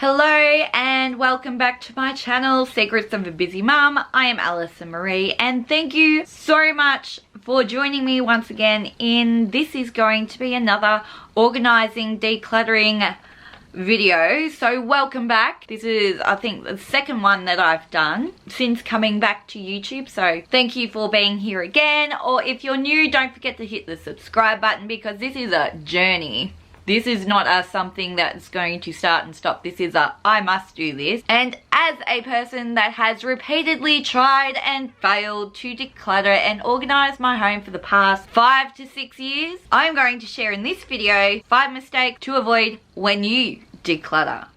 Hello and welcome back to my channel, Secrets of a Busy Mum. I am Allison Marie and thank you so much for joining me once again this is going to be another organizing, decluttering video. So welcome back. This is, I think, the second one that I've done since coming back to YouTube. So thank you for being here again. Or if you're new, don't forget to hit the subscribe button because this is a journey. This is not something that's going to start and stop. This is I must do this. And as a person that has repeatedly tried and failed to declutter and organize my home for the past 5 to 6 years, I'm going to share in this video 5 mistakes to avoid when you declutter.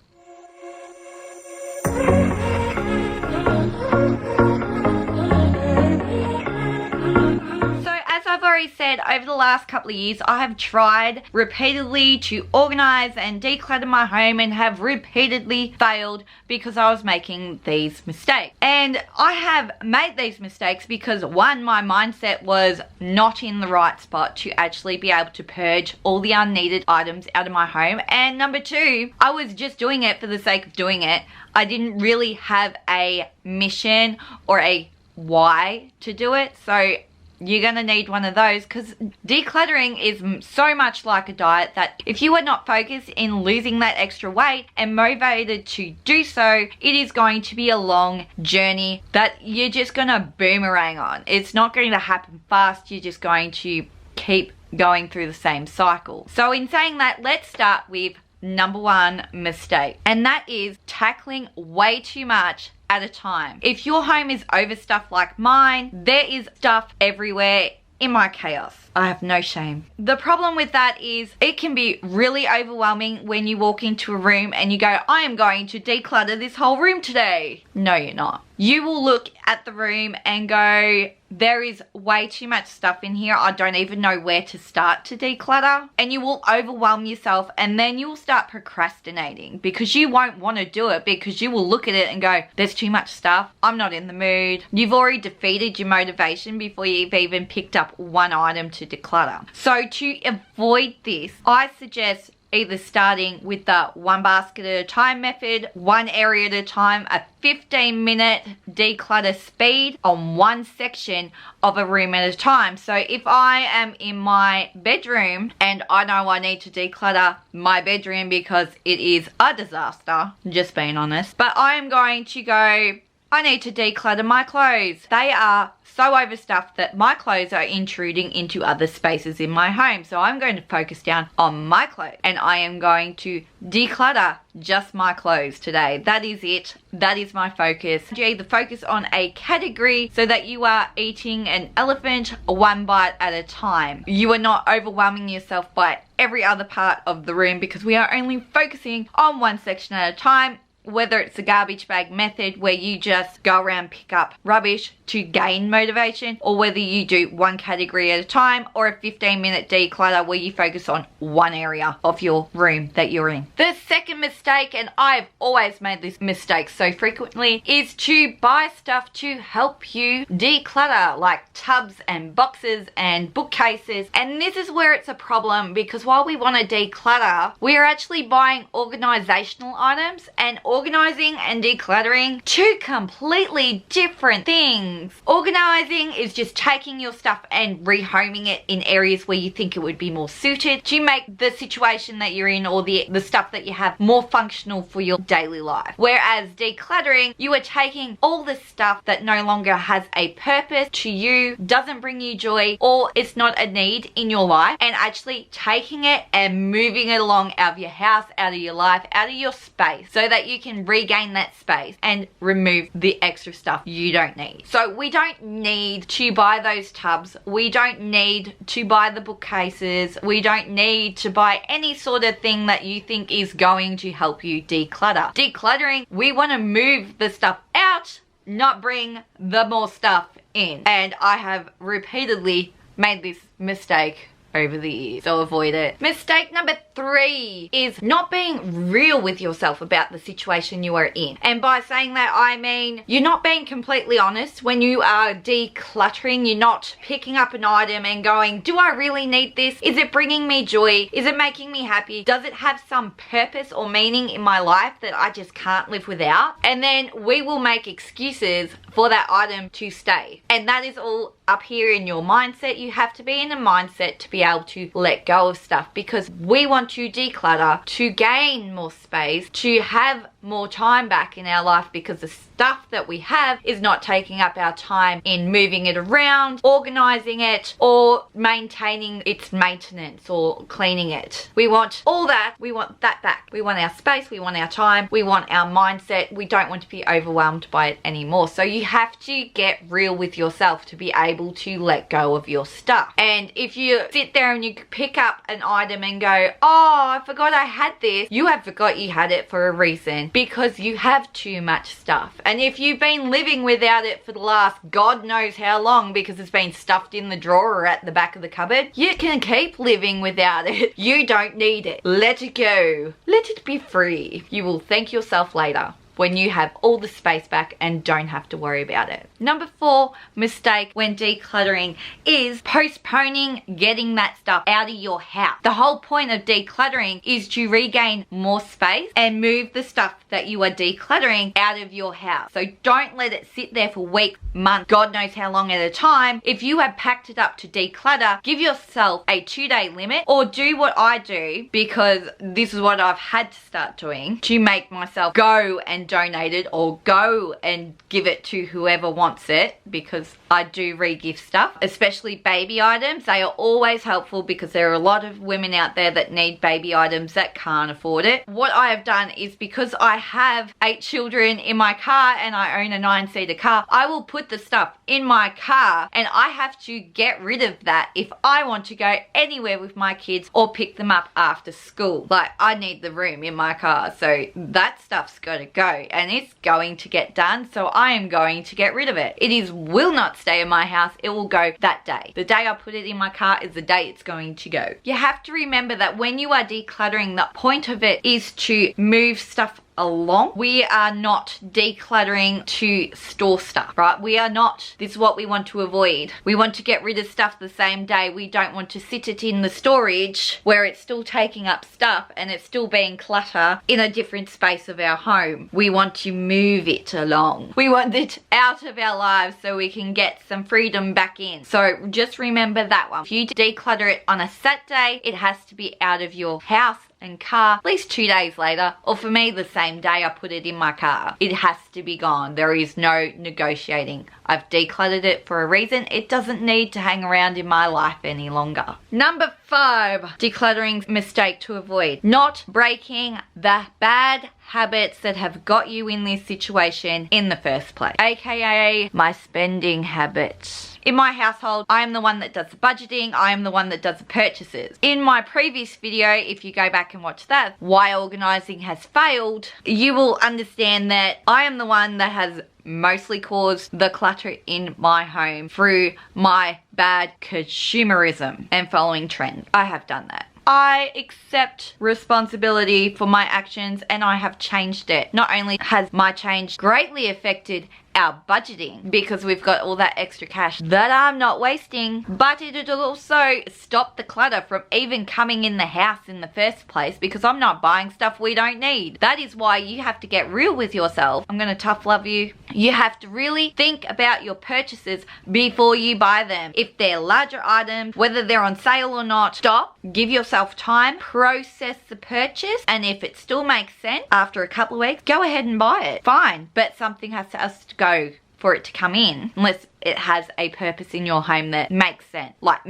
I've already said, over the last couple of years I have tried repeatedly to organize and declutter my home and have repeatedly failed because I was making these mistakes. And I have made these mistakes because one, my mindset was not in the right spot to actually be able to purge all the unneeded items out of my home, and number two, I was just doing it for the sake of doing it. I didn't really have a mission or a why to do it. So you're gonna need one of those, because decluttering is so much like a diet that if you are not focused in losing that extra weight and motivated to do so, it is going to be a long journey that you're just gonna boomerang on. It's not going to happen fast. You're just going to keep going through the same cycle. So in saying that, let's start with number one mistake, and that is tackling way too much at a time. If your home is overstuffed like mine, there is stuff everywhere in my chaos. I have no shame. The problem with that is it can be really overwhelming when you walk into a room and you go, I am going to declutter this whole room today. No, you're not. You will look at the room and go, there is way too much stuff in here. I don't even know where to start to declutter. And you will overwhelm yourself, and then you will start procrastinating because you won't want to do it because you will look at it and go, there's too much stuff. I'm not in the mood. You've already defeated your motivation before you've even picked up one item to declutter. So to avoid this, I suggest either starting with the one basket at a time method, one area at a time, a 15-minute declutter speed on one section of a room at a time. So if I am in my bedroom and I know I need to declutter my bedroom because it is a disaster, just being honest, but I am going to go, I need to declutter my clothes. They are so overstuffed that my clothes are intruding into other spaces in my home. So I'm going to focus down on my clothes and I am going to declutter just my clothes today. That is it. That is my focus. You either focus on a category so that you are eating an elephant one bite at a time. You are not overwhelming yourself by every other part of the room because we are only focusing on one section at a time. Whether it's the garbage bag method where you just go around pick up rubbish to gain motivation, or whether you do one category at a time, or a 15-minute declutter where you focus on one area of your room that you're in. The second mistake, and I've always made this mistake so frequently, is to buy stuff to help you declutter, like tubs and boxes and bookcases. And this is where it's a problem, because while we want to declutter, we are actually buying organizational items, and organizing and decluttering, two completely different things. Organizing is just taking your stuff and rehoming it in areas where you think it would be more suited to make the situation that you're in or the stuff that you have more functional for your daily life. Whereas decluttering, you are taking all the stuff that no longer has a purpose to you, doesn't bring you joy, or it's not a need in your life, and actually taking it and moving it along out of your house, out of your life, out of your space, so that you can regain that space and remove the extra stuff you don't need. So we don't need to buy those tubs. We don't need to buy the bookcases. We don't need to buy any sort of thing that you think is going to help you declutter. Decluttering, we want to move the stuff out, not bring the more stuff in. And I have repeatedly made this mistake over the years, so avoid it. Mistake number 3 is not being real with yourself about the situation you are in. And by saying that, I mean you're not being completely honest when you are decluttering. You're not picking up an item and going, do I really need this? Is it bringing me joy? Is it making me happy? Does it have some purpose or meaning in my life that I just can't live without? And then we will make excuses for that item to stay. And that is all up here in your mindset. You have to be in a mindset to be able to let go of stuff, because we want to declutter to gain more space, to have more time back in our life, because the stuff that we have is not taking up our time in moving it around, organizing it, or maintaining its maintenance or cleaning it. We want all that. We want that back. We want our space. We want our time. We want our mindset. We don't want to be overwhelmed by it anymore. So you have to get real with yourself to be able to let go of your stuff. And if you sit there and you pick up an item and go, oh, I forgot I had this, you have forgot you had it for a reason, because you have too much stuff. And if you've been living without it for the last God knows how long because it's been stuffed in the drawer or at the back of the cupboard, you can keep living without it. You don't need it. Let it go. Let it be free. You will thank yourself later when you have all the space back and don't have to worry about it. Number 4 mistake when decluttering is postponing getting that stuff out of your house. The whole point of decluttering is to regain more space and move the stuff that you are decluttering out of your house. So don't let it sit there for weeks, months, God knows how long at a time. If you have packed it up to declutter, give yourself a 2-day limit, or do what I do, because this is what I've had to start doing to make myself go and donate it or go and give it to whoever wants it, because I do re-gift stuff, especially baby items. They are always helpful because there are a lot of women out there that need baby items that can't afford it. What I have done is, because I have 8 children in my car and I own a 9-seater car, I will put the stuff in my car and I have to get rid of that if I want to go anywhere with my kids or pick them up after school. Like, I need the room in my car, so that stuff's got to go, and it's going to get done, so I am going to get rid of it. It will not stay in my house. It will go that day. The day I put it in my car is the day it's going to go. You have to remember that when you are decluttering, the point of it is to move stuff along. We are not decluttering to store stuff, right? We are not. This is what we want to avoid. We want to get rid of stuff the same day. We don't want to sit it in the storage where it's still taking up stuff and it's still being clutter in a different space of our home. We want to move it along. We want it out of our lives so we can get some freedom back in. So just remember that one. If you declutter it on a Saturday, it has to be out of your house and car at least 2 days later, or for me the same day I put it in my car. It has to be gone. There is no negotiating. I've decluttered it for a reason. It doesn't need to hang around in my life any longer. Number 5 decluttering mistake to avoid: not breaking the bad habits that have got you in this situation in the first place, aka my spending habits. In my household, I am the one that does the budgeting. I am the one that does the purchases. In my previous video, if you go back and watch that, why organizing has failed, you will understand that I am the one that has mostly caused the clutter in my home through my bad consumerism and following trends. I have done that. I accept responsibility for my actions and I have changed it. Not only has my change greatly affected our budgeting, because we've got all that extra cash that I'm not wasting, but it will also stop the clutter from even coming in the house in the first place, because I'm not buying stuff we don't need. That is why you have to get real with yourself. I'm gonna tough love you. You have to really think about your purchases before you buy them. If they're larger items, whether they're on sale or not, stop, give yourself time, process the purchase, and if it still makes sense after a couple of weeks, go ahead and buy it. Fine, but something has to go for it to come in, unless it has a purpose in your home that makes sense. Like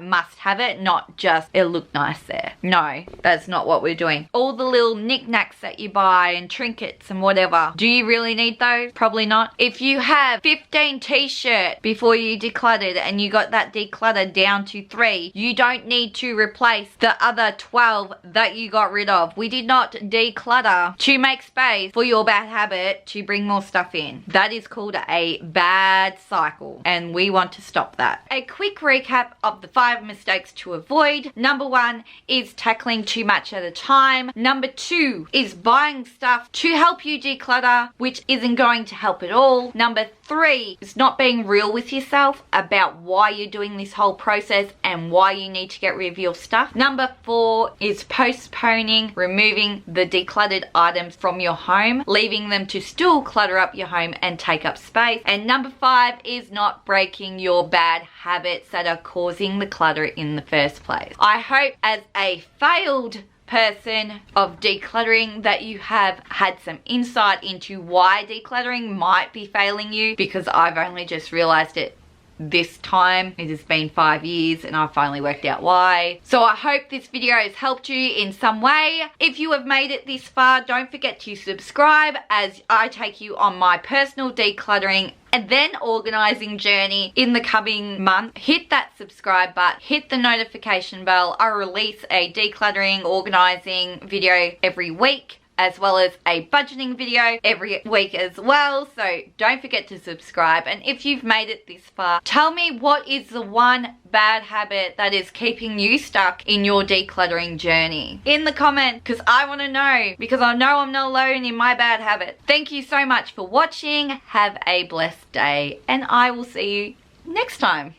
must have it, not just it'll look nice there. No, that's not what we're doing. All the little knickknacks that you buy and trinkets and whatever, do you really need those? Probably not. If you have 15 t-shirts before you decluttered and you got that decluttered down to 3, you don't need to replace the other 12 that you got rid of. We did not declutter to make space for your bad habit to bring more stuff in. That is called a bad cycle, and we want to stop that. A quick recap of the 5 mistakes to avoid. Number 1 is tackling too much at a time. Number 2 is buying stuff to help you declutter, which isn't going to help at all. Number 3 is not being real with yourself about why you're doing this whole process and why you need to get rid of your stuff. Number 4 is postponing removing the decluttered items from your home, leaving them to still clutter up your home and take up space. And number 5 is not breaking your bad habits that are causing the clutter in the first place. I hope as a failed person of decluttering that you have had some insight into why decluttering might be failing you, because I've only just realized it this time. It has been 5 years and I finally worked out why. So I hope this video has helped you in some way. If you have made it this far, don't forget to subscribe as I take you on my personal decluttering and then organizing journey in the coming month. Hit that subscribe button, hit the notification bell. I release a decluttering, organizing video every week, as well as a budgeting video every week as well. So don't forget to subscribe. And if you've made it this far, tell me what is the one bad habit that is keeping you stuck in your decluttering journey in the comment, because I want to know, because I know I'm not alone in my bad habit. Thank you so much for watching. Have a blessed day and I will see you next time.